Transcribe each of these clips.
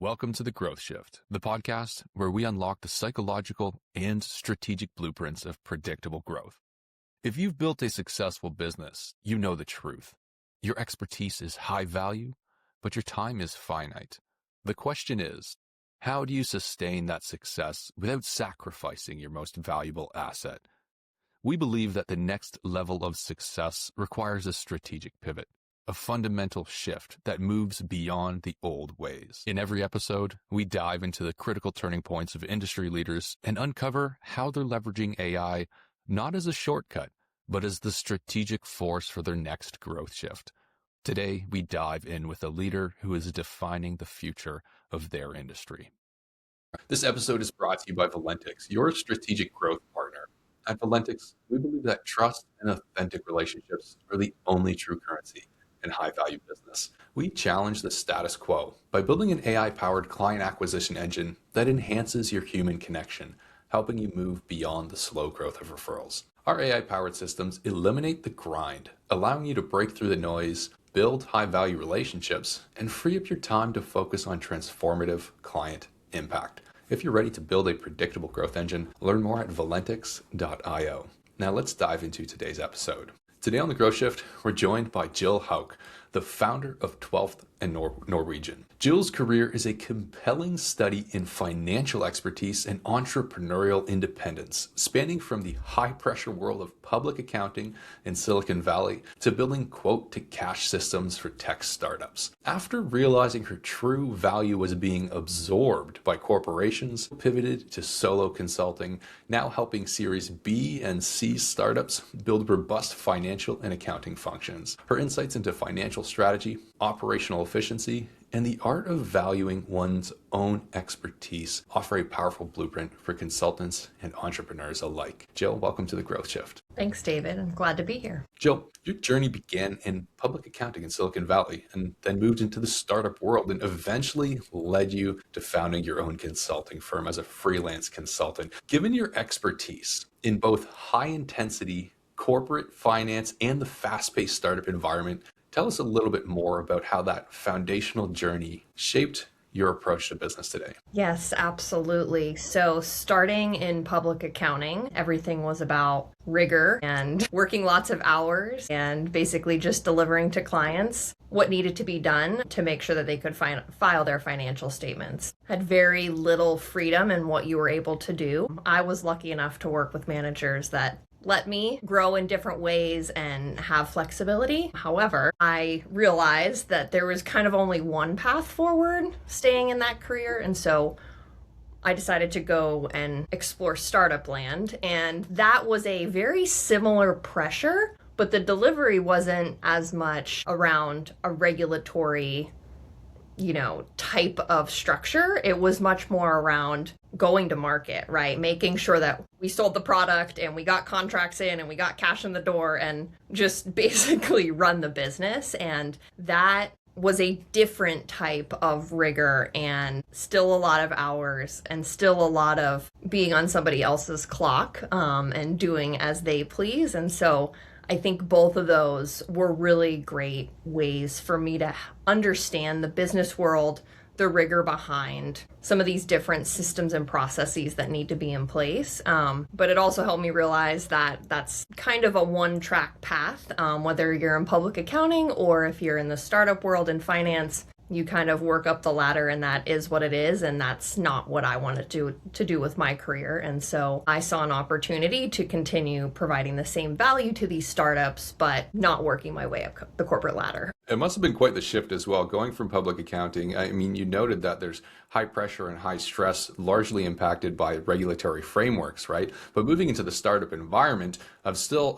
Welcome to The Growth Shift, the podcast where we unlock the psychological and strategic blueprints of predictable growth. If you've built a successful business, you know the truth. Your expertise is high value, but your time is finite. The question is, how do you sustain that success without sacrificing your most valuable asset? We believe that the next level of success requires a strategic pivot, a fundamental shift that moves beyond the old ways. In every episode, we dive into the critical turning points of industry leaders and uncover how they're leveraging AI not as a shortcut, but as the strategic force for their next growth shift. Today, we dive in with a leader who is defining the future of their industry. This episode is brought to you by Valentix, your strategic growth partner. At Valentix, we believe that trust and authentic relationships are the only true currency in high-value business. We challenge the status quo by building an AI-powered client acquisition engine that enhances your human connection, helping you move beyond the slow growth of referrals. Our AI-powered systems eliminate the grind, allowing you to break through the noise, build high-value relationships, and free up your time to focus on transformative client impact. If you're ready to build a predictable growth engine, learn more at valentix.io. Now let's dive into today's episode. Today on The Growth Shift, we're joined by Jill Hauck, the founder of Twelfth and Norwegian. Jill's career is a compelling study in financial expertise and entrepreneurial independence, spanning from the high-pressure world of public accounting in Silicon Valley to building quote-to-cash systems for tech startups. After realizing her true value was being absorbed by corporations, pivoted to solo consulting, now helping Series B and C startups build robust financial and accounting functions. Her insights into financial strategy, operational efficiency, and the art of valuing one's own expertise offer a powerful blueprint for consultants and entrepreneurs alike. Jill, welcome to The Growth Shift. Thanks, David. I'm glad to be here. Jill, your journey began in public accounting in Silicon Valley and then moved into the startup world and eventually led you to founding your own consulting firm as a freelance consultant. Given your expertise in both high-intensity corporate finance and the fast-paced startup environment, tell us a little bit more about how that foundational journey shaped your approach to business today. Yes, absolutely. So starting in public accounting, everything was about rigor and working lots of hours and basically just delivering to clients what needed to be done to make sure that they could file their financial statements. Had very little freedom in what you were able to do. I was lucky enough to work with managers that let me grow in different ways and have flexibility. However, I realized that there was kind of only one path forward staying in that career. And so I decided to go and explore startup land. And that was a very similar pressure, but the delivery wasn't as much around a regulatory type of structure. It was much more around going to market, right? Making sure that we sold the product and we got contracts in and we got cash in the door and just basically run the business. And that was a different type of rigor and still a lot of hours and still a lot of being on somebody else's clock and doing as they please. And so I think both of those were really great ways for me to understand the business world, the rigor behind some of these different systems and processes that need to be in place. But it also helped me realize that that's kind of a one-track path, whether you're in public accounting or if you're in the startup world in finance. You kind of work up the ladder and that is what it is. And that's not what I wanted to do with my career. And so I saw an opportunity to continue providing the same value to these startups, but not working my way up the corporate ladder. It must have been quite the shift as well, going from public accounting. I mean, you noted that there's high pressure and high stress, largely impacted by regulatory frameworks, right? But moving into the startup environment still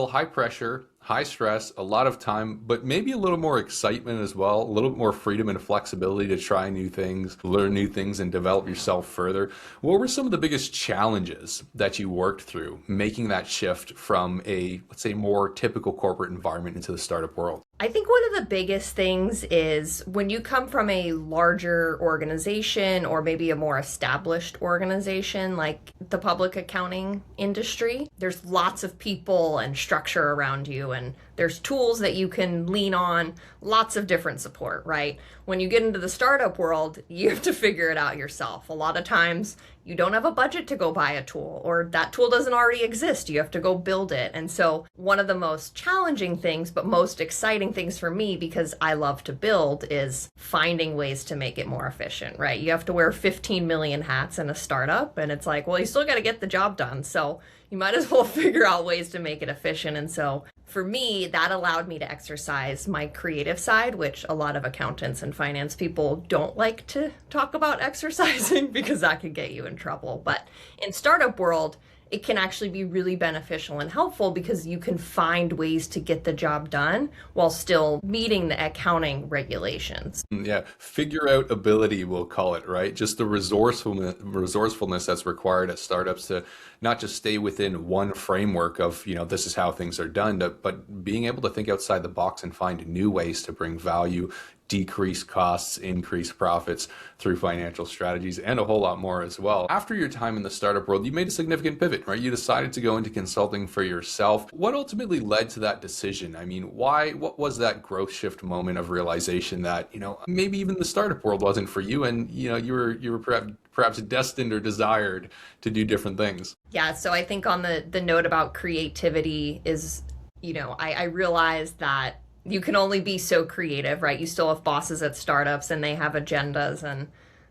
high pressure, high stress, a lot of time, but maybe a little more excitement as well, a little more freedom and flexibility to try new things, learn new things, and develop yourself further. What were some of the biggest challenges that you worked through making that shift from a, let's say, more typical corporate environment into the startup world? I think one of the biggest things is when you come from a larger organization or maybe a more established organization like the public accounting industry, there's lots of people and structure around you, and there's tools that you can lean on, lots of different support, right? When you get into the startup world, you have to figure it out yourself. A lot of times you don't have a budget to go buy a tool, or that tool doesn't already exist. You have to go build it. And so one of the most challenging things, but most exciting things for me, because I love to build, is finding ways to make it more efficient, right? You have to wear 15 million hats in a startup, and it's like, well, you still got to get the job done. So you might as well figure out ways to make it efficient. And so for me, that allowed me to exercise my creative side, which a lot of accountants and finance people don't like to talk about exercising because that could get you in trouble. But in startup world, it can actually be really beneficial and helpful because you can find ways to get the job done while still meeting the accounting regulations. Yeah, figure out ability, we'll call it, right? Just the resourcefulness that's required at startups to not just stay within one framework of, this is how things are done, but being able to think outside the box and find new ways to bring value, decrease costs, increase profits through financial strategies, and a whole lot more as well. After your time in the startup world, you made a significant pivot, right? You decided to go into consulting for yourself. What ultimately led to that decision? I mean, what was that growth shift moment of realization that, maybe even the startup world wasn't for you, and, you were perhaps destined or desired to do different things? Yeah, so I think on the note about creativity is, I realized that you can only be so creative, right? You still have bosses at startups and they have agendas and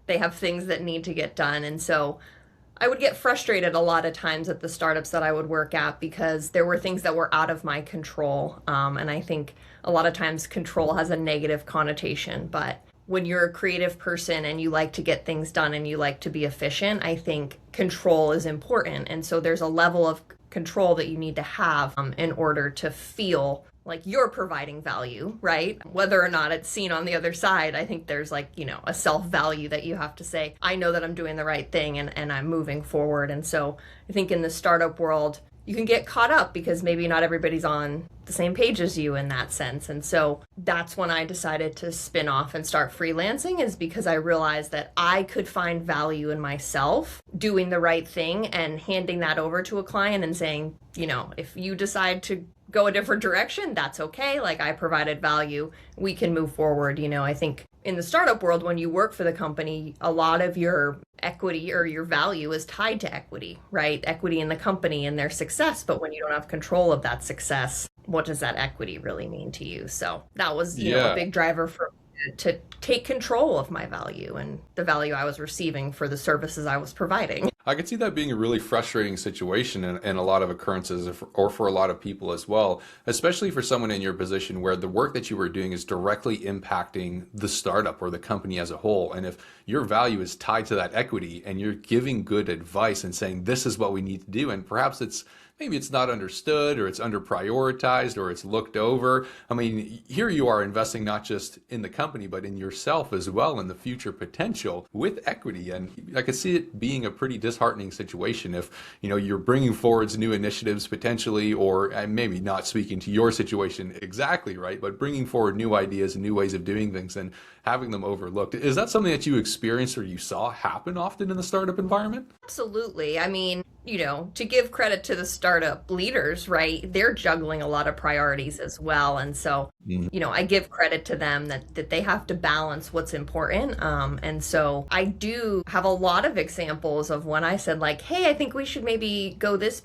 they have things that need to get done. And so I would get frustrated a lot of times at the startups that I would work at because there were things that were out of my control. And I think a lot of times control has a negative connotation, but when you're a creative person and you like to get things done and you like to be efficient, I think control is important. And so there's a level of control that you need to have in order to feel like you're providing value, right? Whether or not it's seen on the other side, I think there's a self-value that you have to say, I know that I'm doing the right thing and I'm moving forward. And so I think in the startup world, you can get caught up because maybe not everybody's on the same page as you in that sense. And so that's when I decided to spin off and start freelancing, is because I realized that I could find value in myself doing the right thing and handing that over to a client and saying, if you decide to go a different direction, that's okay. Like, I provided value, we can move forward. I think in the startup world, when you work for the company, a lot of your equity or your value is tied to equity, right? Equity in the company and their success. But when you don't have control of that success, what does that equity really mean to you? So that was, a big driver for to take control of my value and the value I was receiving for the services I was providing. I could see that being a really frustrating situation in a lot of occurrences, or for a lot of people as well, especially for someone in your position where the work that you were doing is directly impacting the startup or the company as a whole. And if your value is tied to that equity and you're giving good advice and saying, this is what we need to do, and perhaps maybe it's not understood, or it's under prioritized, or it's looked over. I mean, here you are investing not just in the company, but in yourself as well, and the future potential with equity. And I could see it being a pretty disheartening situation if, you're bringing forwards new initiatives potentially, or maybe not speaking to your situation exactly, right, but bringing forward new ideas and new ways of doing things and having them overlooked. Is that something that you experienced or you saw happen often in the startup environment? Absolutely. I mean, to give credit to the startup leaders, right, they're juggling a lot of priorities as well. And so, I give credit to them that they have to balance what's important. And so I do have a lot of examples of when I said, like, hey, I think we should maybe go this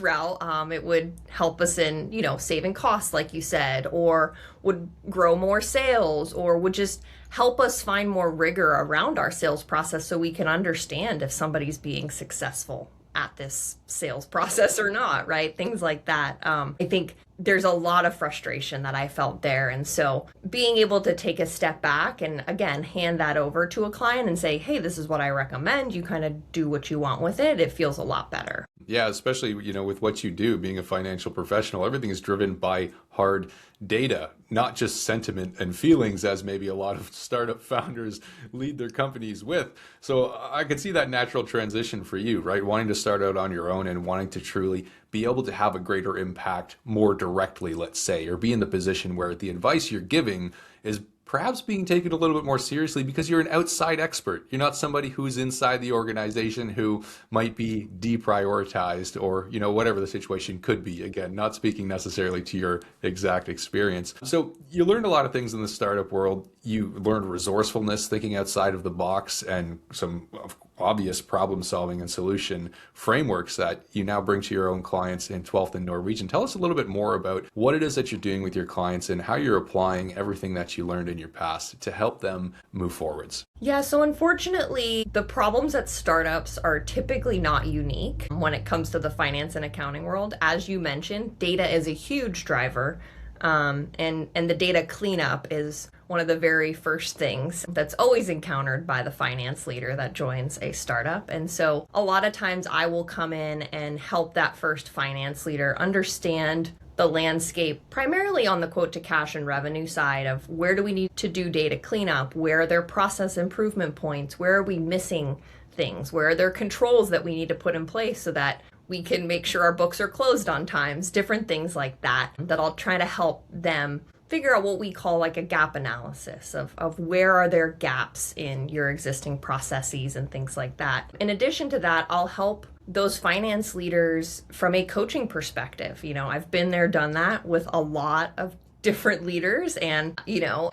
route. It would help us in, saving costs, like you said, or would grow more sales, or would just help us find more rigor around our sales process so we can understand if somebody's being successful at this sales process or not, right? Things like that. I think there's a lot of frustration that I felt there. And so being able to take a step back and, again, hand that over to a client and say, hey, this is what I recommend. You kind of do what you want with it. It feels a lot better. Yeah, especially, with what you do, being a financial professional, everything is driven by hard data, not just sentiment and feelings, as maybe a lot of startup founders lead their companies with. So I could see that natural transition for you, right? Wanting to start out on your own and wanting to truly be able to have a greater impact more directly, let's say, or be in the position where the advice you're giving is perhaps being taken a little bit more seriously because you're an outside expert. You're not somebody who's inside the organization who might be deprioritized or, whatever the situation could be. Again, not speaking necessarily to your exact experience. So you learned a lot of things in the startup world. You learned resourcefulness, thinking outside of the box, and some obvious problem solving and solution frameworks that you now bring to your own clients in 12th and Norwegian. Tell us a little bit more about what it is that you're doing with your clients and how you're applying everything that you learned in your past to help them move forwards. Yeah, so unfortunately, the problems at startups are typically not unique when it comes to the finance and accounting world. As you mentioned, data is a huge driver. And the data cleanup is one of the very first things that's always encountered by the finance leader that joins a startup. And so a lot of times I will come in and help that first finance leader understand the landscape, primarily on the quote to cash and revenue side of where do we need to do data cleanup, where are there process improvement points, where are we missing things, where are there controls that we need to put in place so that we can make sure our books are closed on times, different things like that I'll try to help them figure out what we call like a gap analysis of where are there gaps in your existing processes and things like that. In addition to that, I'll help those finance leaders from a coaching perspective. I've been there, done that with a lot of different leaders, and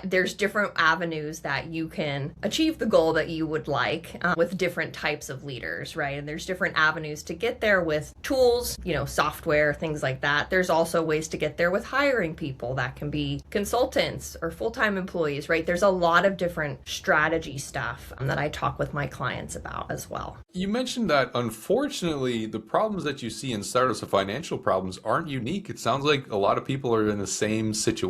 there's different avenues that you can achieve the goal that you would like with different types of leaders, right? And there's different avenues to get there with tools, software, things like that. There's also ways to get there with hiring people that can be consultants or full-time employees, right? There's a lot of different strategy stuff that I talk with my clients about as well. You mentioned that unfortunately the problems that you see in startups, the financial problems, aren't unique. It sounds like a lot of people are in the same situation.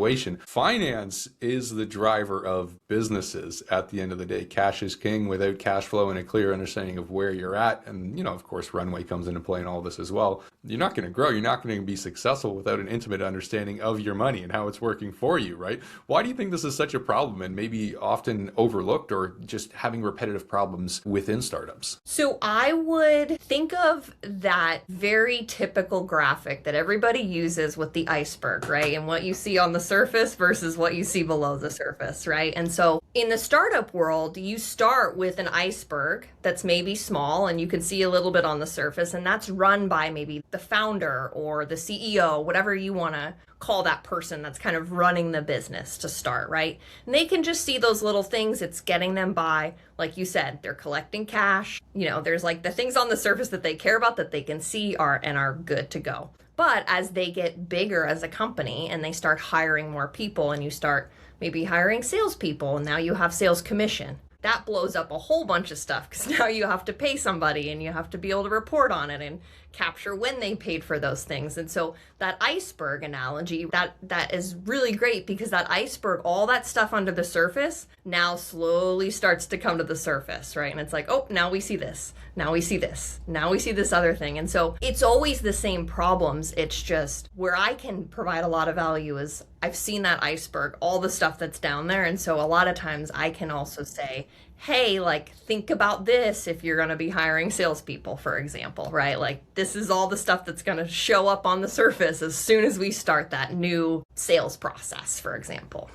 Finance is the driver of businesses at the end of the day. Cash is king. Without cash flow and a clear understanding of where you're at, and of course runway comes into play in all this as well, you're not going to grow. You're not going to be successful without an intimate understanding of your money and how it's working for you, right? Why do you think this is such a problem and maybe often overlooked or just having repetitive problems within startups? So I would think of that very typical graphic that everybody uses with the iceberg, right? And what you see on the surface versus what you see below the surface, right? And so in the startup world, you start with an iceberg that's maybe small and you can see a little bit on the surface, and that's run by maybe the founder or the CEO, whatever you want to call that person that's kind of running the business to start, right? And they can just see those little things. It's getting them by, like you said, they're collecting cash. There's like the things on the surface that they care about that they can see are good to go. But as they get bigger as a company and they start hiring more people, and you start maybe hiring salespeople, and now you have sales commission, that blows up a whole bunch of stuff because now you have to pay somebody and you have to be able to report on it and capture when they paid for those things. And so that iceberg analogy, that is really great because that iceberg, all that stuff under the surface now slowly starts to come to the surface, right? And it's like, oh, now we see this. Now we see this. Now we see this other thing. And so it's always the same problems. It's just where I can provide a lot of value is I've seen that iceberg, all the stuff that's down there. And so a lot of times I can also say, hey, think about this if you're going to be hiring salespeople, for example, right? This is all the stuff that's going to show up on the surface as soon as we start that new sales process, for example.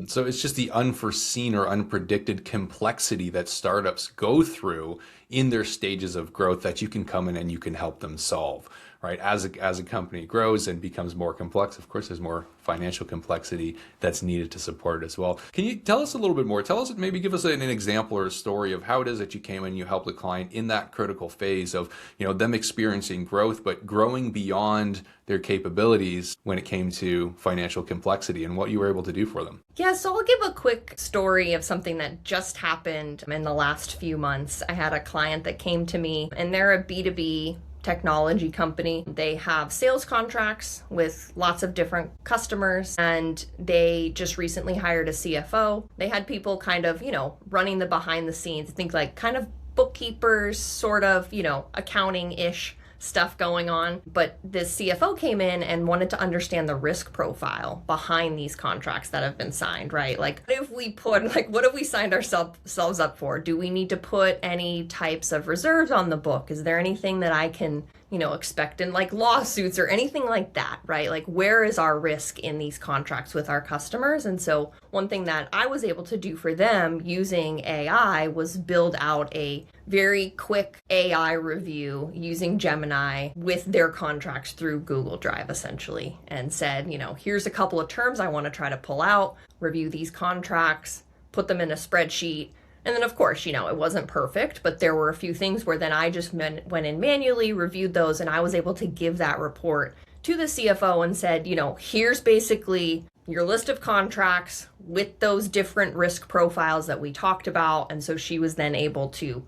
So it's just the unforeseen or unpredicted complexity that startups go through in their stages of growth that you can come in and you can help them solve. Right? As a company grows and becomes more complex, of course, there's more financial complexity that's needed to support it as well. Can you tell us a little bit more? Tell us, maybe give us an example or a story of how it is that you came and you helped the client in that critical phase of, them experiencing growth, but growing beyond their capabilities when it came to financial complexity and what you were able to do for them. Yeah, so I'll give a quick story of something that just happened in the last few months. I had a client that came to me, and they're a B2B technology company. They have sales contracts with lots of different customers, and they just recently hired a CFO. They had people kind of, running the behind the scenes, think kind of bookkeepers, sort of, accounting-ish stuff going on. But this CFO came in and wanted to understand the risk profile behind these contracts that have been signed, right? Like, what have we signed ourselves up for? Do we need to put any types of reserves on the book? Is there anything that I can, expect in like lawsuits or anything like that, right? Like, where is our risk in these contracts with our customers? And so one thing that I was able to do for them using AI was build out a very quick AI review using Gemini with their contracts through Google Drive, essentially, and said, here's a couple of terms I want to try to pull out, review these contracts, put them in a spreadsheet. And then, of course, it wasn't perfect, but there were a few things where then I just went in manually, reviewed those, and I was able to give that report to the CFO and said, here's basically your list of contracts with those different risk profiles that we talked about. And so she was then able to,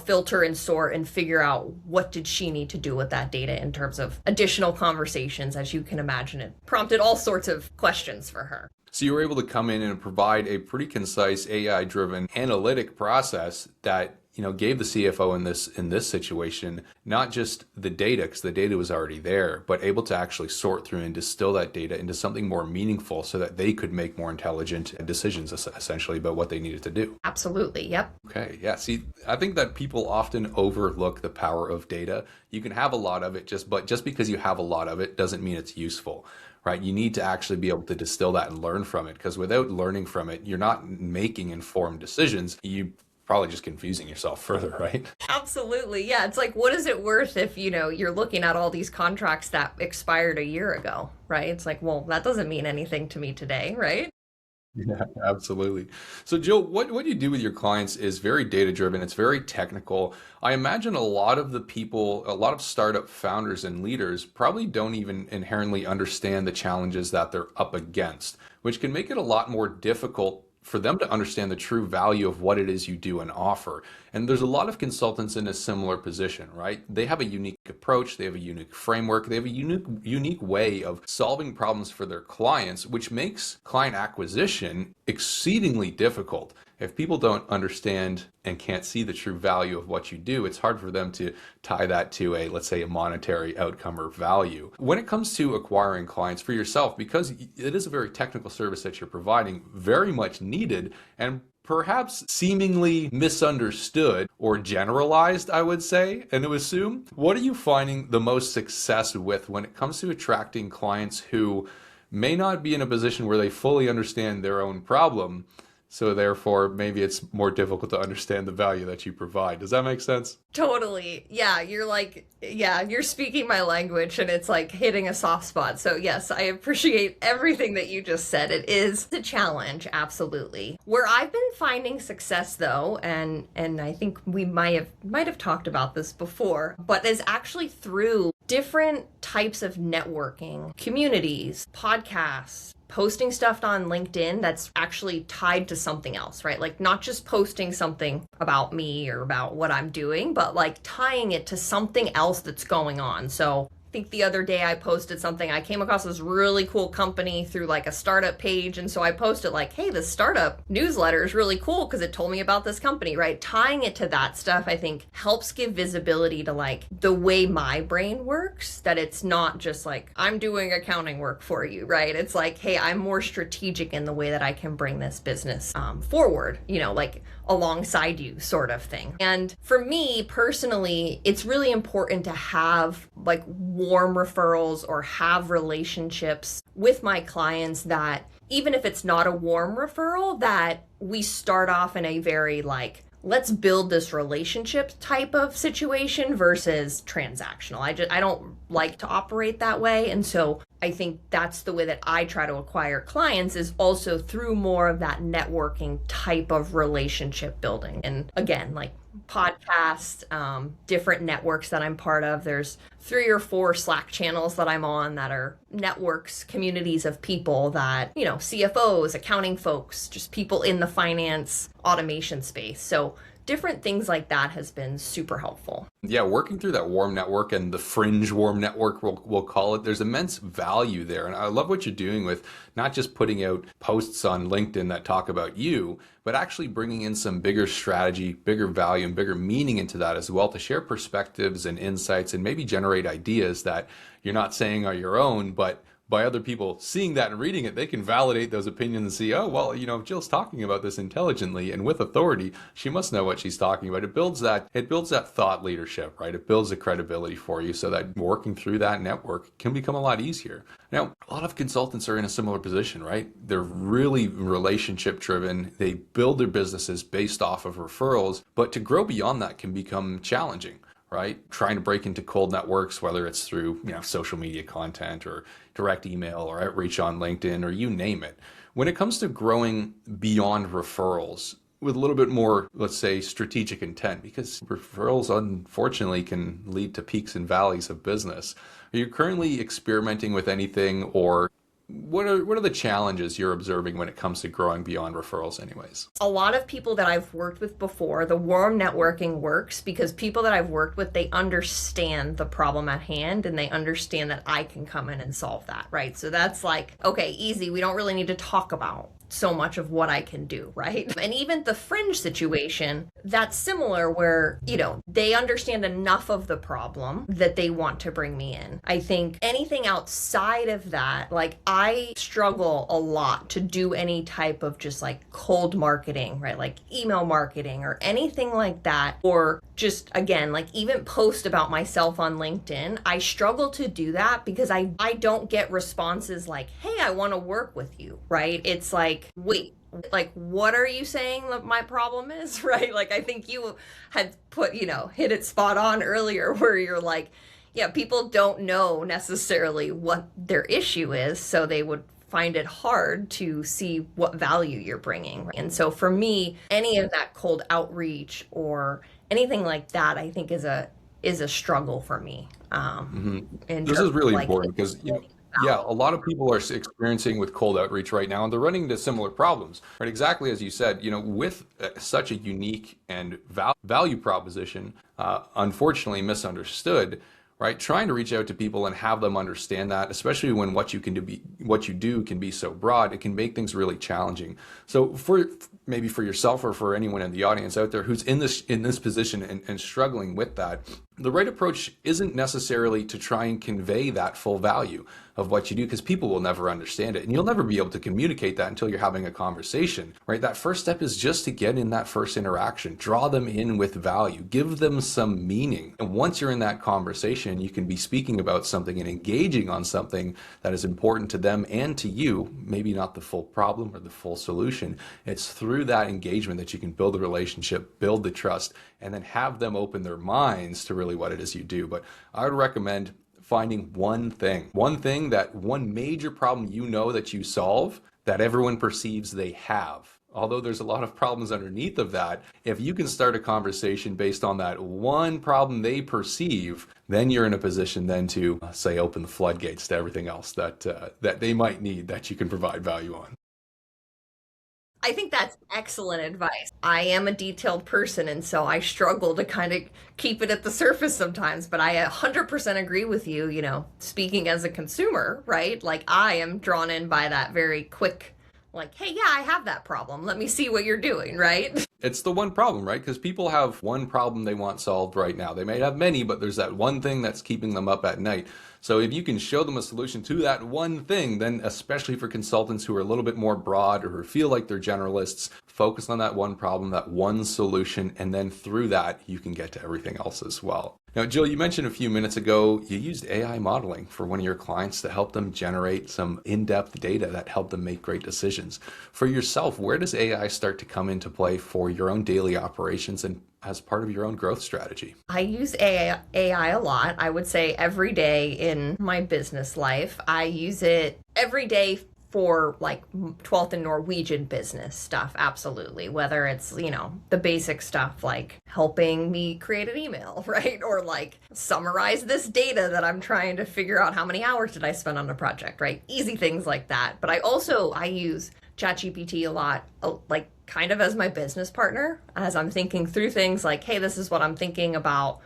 filter and sort and figure out what did she need to do with that data in terms of additional conversations. As you can imagine, it prompted all sorts of questions for her. So you were able to come in and provide a pretty concise AI-driven analytic process that gave the CFO in this situation not just the data, because the data was already there, but able to actually sort through and distill that data into something more meaningful so that they could make more intelligent decisions essentially about what they needed to do. Absolutely. Yep. Okay. Yeah. See, I think that people often overlook the power of data. You can have a lot of it, but just because you have a lot of it doesn't mean it's useful. Right? You need to actually be able to distill that and learn from it, because without learning from it, you're not making informed decisions. You probably just confusing yourself further, right? Absolutely. Yeah. It's like, what is it worth if, you're looking at all these contracts that expired a year ago, right? It's like, well, that doesn't mean anything to me today, right? Yeah, absolutely. So Jill, what you do with your clients is very data driven. It's very technical. I imagine a lot of startup founders and leaders probably don't even inherently understand the challenges that they're up against, which can make it a lot more difficult for them to understand the true value of what it is you do and offer. And there's a lot of consultants in a similar position, right? They have a unique approach, they have a unique framework, they have a unique way of solving problems for their clients, which makes client acquisition exceedingly difficult. If people don't understand and can't see the true value of what you do, it's hard for them to tie that to let's say, a monetary outcome or value. When it comes to acquiring clients for yourself, because it is a very technical service that you're providing, very much needed and perhaps seemingly misunderstood or generalized, I would say, and to assume, what are you finding the most success with when it comes to attracting clients who may not be in a position where they fully understand their own problem? So therefore, maybe it's more difficult to understand the value that you provide. Does that make sense? Totally. Yeah, you're speaking my language and it's like hitting a soft spot. So yes, I appreciate everything that you just said. It is a challenge, absolutely. Where I've been finding success though, and I think we might have talked about this before, but is actually through different types of networking, communities, podcasts, posting stuff on LinkedIn that's actually tied to something else, right? Like not just posting something about me or about what I'm doing, but like tying it to something else that's going on. So I think the other day I posted something. I came across this really cool company through like a startup page. And so I posted like, hey, this startup newsletter is really cool because it told me about this company, right? Tying it to that stuff, I think helps give visibility to like the way my brain works, that it's not just like, I'm doing accounting work for you, right? It's like, hey, I'm more strategic in the way that I can bring this business forward, like alongside you sort of thing. And for me personally, it's really important to have like warm referrals or have relationships with my clients that even if it's not a warm referral, that we start off in a very like, let's build this relationship type of situation versus transactional. I don't like to operate that way. And so I think that's the way that I try to acquire clients, is also through more of that networking type of relationship building. And again, like podcasts, different networks that I'm part of. There's 3 or 4 Slack channels that I'm on that are networks, communities of people that, CFOs, accounting folks, just people in the finance automation space. So different things like that has been super helpful. Yeah, working through that warm network and the fringe warm network, we'll call it, there's immense value there. And I love what you're doing with not just putting out posts on LinkedIn that talk about you, but actually bringing in some bigger strategy, bigger value, and bigger meaning into that as well to share perspectives and insights and maybe generate ideas that you're not saying are your own, but by other people seeing that and reading it, they can validate those opinions and see, oh, well, if Jill's talking about this intelligently and with authority, she must know what she's talking about. It builds that thought leadership, right? It builds the credibility for you so that working through that network can become a lot easier. Now, a lot of consultants are in a similar position, right? They're really relationship driven. They build their businesses based off of referrals, but to grow beyond that can become challenging, right? Trying to break into cold networks, whether it's through social media content or direct email or outreach on LinkedIn or you name it. When it comes to growing beyond referrals with a little bit more, let's say, strategic intent, because referrals unfortunately can lead to peaks and valleys of business. Are you currently experimenting with anything, or what are the challenges you're observing when it comes to growing beyond referrals anyways? A lot of people that I've worked with before, the warm networking works because people that I've worked with, they understand the problem at hand and they understand that I can come in and solve that, right? So that's like, okay, easy. We don't really need to talk about so much of what I can do, right? And even the fringe situation, that's similar where, they understand enough of the problem that they want to bring me in. I think anything outside of that, like I struggle a lot to do any type of just like cold marketing, right? Like email marketing or anything like that, or just again, like even post about myself on LinkedIn. I struggle to do that because I don't get responses like, hey, I want to work with you, right? It's like, wait, like, what are you saying that my problem is, right? Like, I think you had put, hit it spot on earlier where you're like, yeah, people don't know necessarily what their issue is, so they would find it hard to see what value you're bringing. And so for me, any of that cold outreach or anything like that, I think is a struggle for me. And this is really important because a lot of people are experiencing with cold outreach right now, and they're running into similar problems, right? Exactly as you said, with such a unique and value proposition, unfortunately misunderstood, right? Trying to reach out to people and have them understand that, especially when what you do can be so broad, it can make things really challenging. So maybe for yourself or for anyone in the audience out there who's in this position and struggling with that, the right approach isn't necessarily to try and convey that full value of what you do, because people will never understand it. And you'll never be able to communicate that until you're having a conversation, right? That first step is just to get in that first interaction, draw them in with value, give them some meaning. And once you're in that conversation, you can be speaking about something and engaging on something that is important to them and to you, maybe not the full problem or the full solution. It's through that engagement that you can build the relationship, build the trust, and then have them open their minds to really what it is you do. But I would recommend finding one major problem that you solve that everyone perceives they have. Although there's a lot of problems underneath of that, if you can start a conversation based on that one problem they perceive, then you're in a position then to say open the floodgates to everything else that they might need that you can provide value on. I think that's excellent advice. I am a detailed person, and so I struggle to kind of keep it at the surface sometimes, but I 100% agree with you, speaking as a consumer, right? Like I am drawn in by that very quick, like, hey, yeah, I have that problem. Let me see what you're doing, right? It's the one problem, right? Because people have one problem they want solved right now. They may have many, but there's that one thing that's keeping them up at night. So if you can show them a solution to that one thing, then especially for consultants who are a little bit more broad or who feel like they're generalists, focus on that one problem, that one solution, and then through that, you can get to everything else as well. Now, Jill, you mentioned a few minutes ago, you used AI modeling for one of your clients to help them generate some in-depth data that helped them make great decisions. For yourself, where does AI start to come into play for your own daily operations and as part of your own growth strategy? I use AI a lot. I would say every day in my business life. I use it every day for like 12th and Norwegian business stuff, absolutely. Whether it's, the basic stuff like helping me create an email, right? Or like summarize this data that I'm trying to figure out how many hours did I spend on a project, right? Easy things like that. But I use ChatGPT a lot, like kind of as my business partner as I'm thinking through things like, hey, this is what I'm thinking about,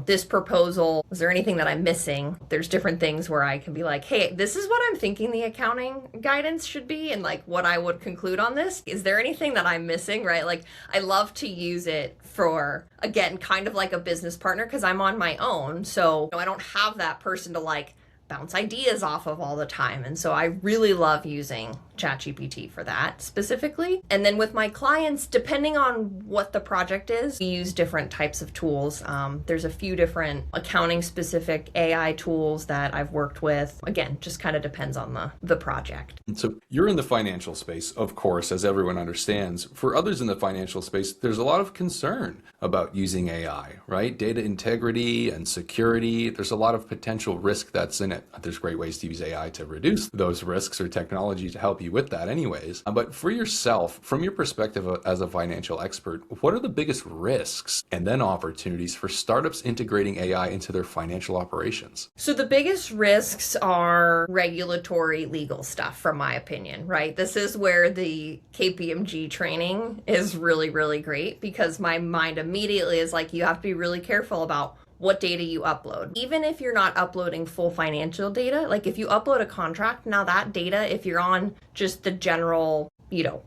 this proposal. Is there anything that I'm missing? There's different things where I can be like, hey, this is what I'm thinking the accounting guidance should be and like what I would conclude on this. Is there anything that I'm missing, right? Like I love to use it for, again, kind of like a business partner because I'm on my own. So I don't have that person to like bounce ideas off of all the time. And so I really love using ChatGPT for that specifically. And then with my clients, depending on what the project is, we use different types of tools. There's a few different accounting specific AI tools that I've worked with. Again, just kind of depends on the project. So you're in the financial space, of course, as everyone understands. For others in the financial space, there's a lot of concern about using AI, right? Data integrity and security. There's a lot of potential risk that's in it. There's great ways to use AI to reduce those risks or technology to help you with that anyways. But for yourself, from your perspective as a financial expert, what are the biggest risks and then opportunities for startups integrating AI into their financial operations? So the biggest risks are regulatory legal stuff, from my opinion, right? This is where the KPMG training is really, really great because my mind immediately is like, you have to be really careful about what data you upload. Even if you're not uploading full financial data, like if you upload a contract, now that data, if you're on just the general,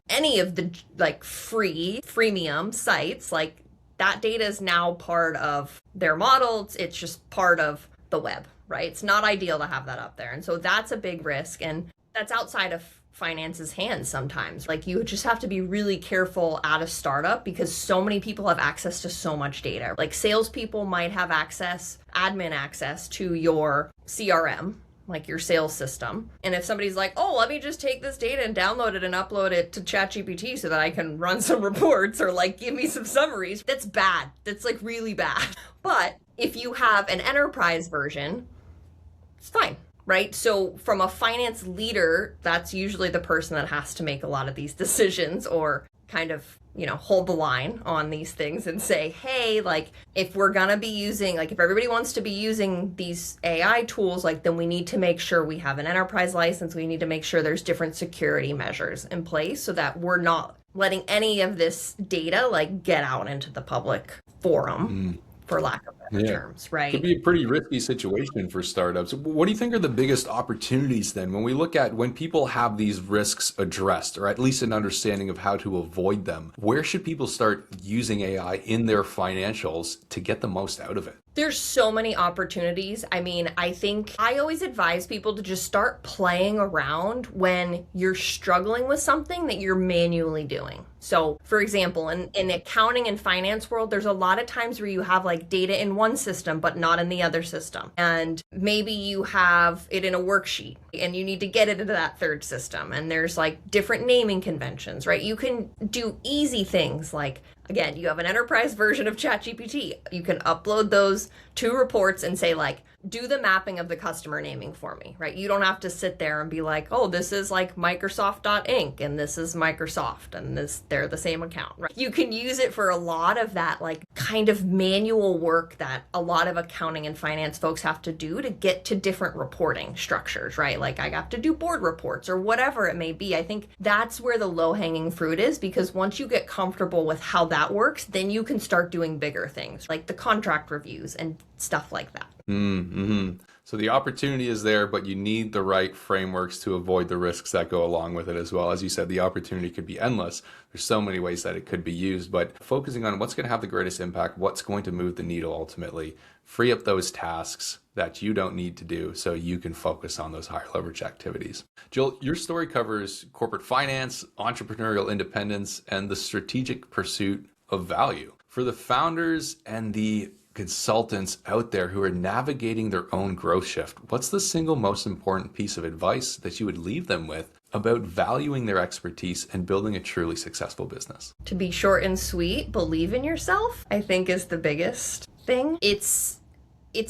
any of the like freemium sites, like that data is now part of their models. It's just part of the web, right? It's not ideal to have that up there. And so that's a big risk. And that's outside of finance's hands sometimes. Like you just have to be really careful at a startup because so many people have access to so much data. Like salespeople might have admin access to your CRM, like your sales system. And if somebody's like, oh, let me just take this data and download it and upload it to ChatGPT so that I can run some reports or like give me some summaries, that's bad. That's like really bad. But if you have an enterprise version, it's fine. Right? So from a finance leader, that's usually the person that has to make a lot of these decisions or kind of, hold the line on these things and say, hey, like if we're going to be using, like if everybody wants to be using these AI tools, like then we need to make sure we have an enterprise license. We need to make sure there's different security measures in place so that we're not letting any of this data like get out into the public forum. For lack of better terms, right? It could be a pretty risky situation for startups. What do you think are the biggest opportunities then when people have these risks addressed, or at least an understanding of how to avoid them? Where should people start using AI in their financials to get the most out of it? There's so many opportunities. I mean, I think I always advise people to just start playing around when you're struggling with something that you're manually doing. So, for example, in accounting and finance world, there's a lot of times where you have like data in one system, but not in the other system. And maybe you have it in a worksheet and you need to get it into that third system. And there's like different naming conventions, right? You can do easy things like, again, you have an enterprise version of ChatGPT. You can upload those 2 reports and say like, do the mapping of the customer naming for me, right? You don't have to sit there and be like, oh, this is like Microsoft.inc and this is Microsoft and they're the same account, right? You can use it for a lot of that like kind of manual work that a lot of accounting and finance folks have to do to get to different reporting structures, right? Like I have to do board reports or whatever it may be. I think that's where the low-hanging fruit is because once you get comfortable with how that works, then you can start doing bigger things like the contract reviews and stuff like that. So the opportunity is there, but you need the right frameworks to avoid the risks that go along with it as well. As you said, the opportunity could be endless. There's so many ways that it could be used, but focusing on what's going to have the greatest impact, what's going to move the needle ultimately, free up those tasks that you don't need to do so you can focus on those higher leverage activities. Jill, your story covers corporate finance, entrepreneurial independence, and the strategic pursuit of value. For the founders and the consultants out there who are navigating their own growth shift, what's the single most important piece of advice that you would leave them with about valuing their expertise and building a truly successful business? To be short and sweet, believe in yourself, I think is the biggest thing. It's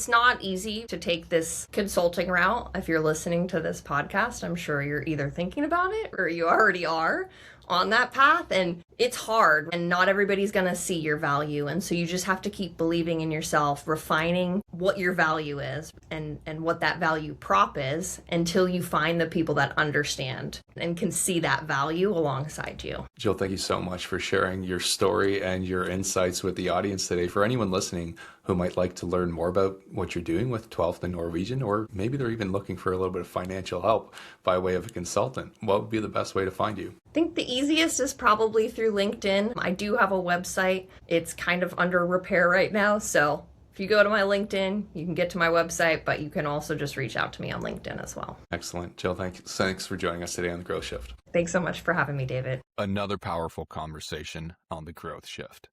not easy to take this consulting route. If you're listening to this podcast, I'm sure you're either thinking about it or you already are on that path, and it's hard and not everybody's going to see your value. And so you just have to keep believing in yourself, refining what your value is and what that value prop is until you find the people that understand and can see that value alongside you. Jill, thank you so much for sharing your story and your insights with the audience today. For anyone listening who might like to learn more about what you're doing with 12th and Norwegian, or maybe they're even looking for a little bit of financial help by way of a consultant, what would be the best way to find you? I think the easiest is probably through LinkedIn. I do have a website. It's kind of under repair right now, so if you go to my LinkedIn, you can get to my website, but you can also just reach out to me on LinkedIn as well. Excellent. Jill, thanks for joining us today on The Growth Shift. Thanks so much for having me, David. Another powerful conversation on The Growth Shift.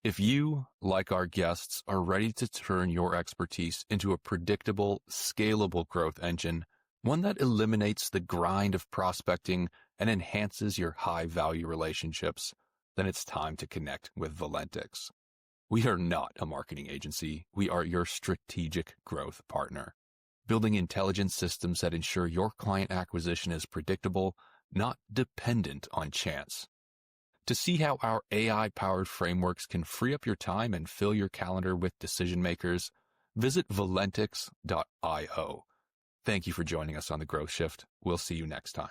If you, like our guests, are ready to turn your expertise into a predictable, scalable growth engine, one that eliminates the grind of prospecting and enhances your high-value relationships, then it's time to connect with Valentix. We are not a marketing agency. We are your strategic growth partner, building intelligent systems that ensure your client acquisition is predictable, not dependent on chance. To see how our AI-powered frameworks can free up your time and fill your calendar with decision makers, visit valentix.io. Thank you for joining us on The Growth Shift. We'll see you next time.